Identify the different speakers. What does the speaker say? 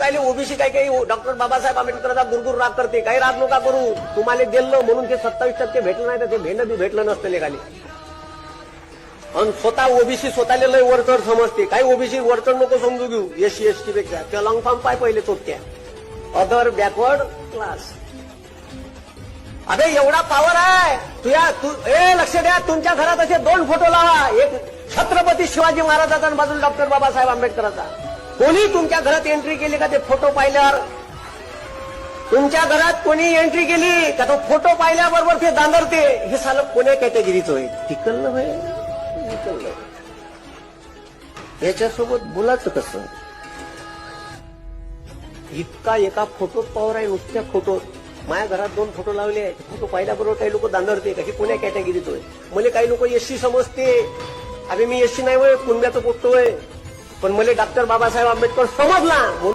Speaker 1: काय ओबीसी काय काही डॉक्टर बाबासाहेब आंबेडकरांचा गुरगुर राग करते, काही राग नका करू. तुम्हाला दिलं म्हणून ते 27% भेटलं नाही तर ते भेटलं नसतं लेखाली. आणि स्वतः ओबीसी स्वतःला लय वरचढ समजते. काही ओबीसी वरचढ नको समजू घेऊ. एससी एसटी पेक्षा त्या लॉंग फॉर्म पाय पहिले चोटक्या अदर बॅकवर्ड क्लास. अबे एवढा पॉवर आहे लक्ष द्या. तुमच्या घरात असे 2 फोटो लावा, एक छत्रपती शिवाजी महाराजांचा आणि बाजूला डॉक्टर बाबासाहेब आंबेडकरांचा. कोणी तुमच्या घरात एंट्री केली का ते फोटो पाहिल्यावर? तुमच्या घरात कोणी एंट्री केली का तो फोटो पाहिल्याबरोबर ते दांदरते? हे सालं कोण्या कॅटेगरीचं होय? टिकलं होय, टिकलं. याच्यासोबत बोलायचं कसं? इतका एका फोटोत पॉवर आहे, नुसत्या फोटोत. माझ्या घरात 2 फोटो लावले, फोटो पाहिल्याबरोबर काही लोक दांदरते का हे कोण्या कॅटेगरीत होय? मला काही लोक एससी समजते. अरे मी एससी नाही होय, कुणब्याचं पोटतोय, पण मला डॉक्टर बाबासाहेब आंबेडकर समजला.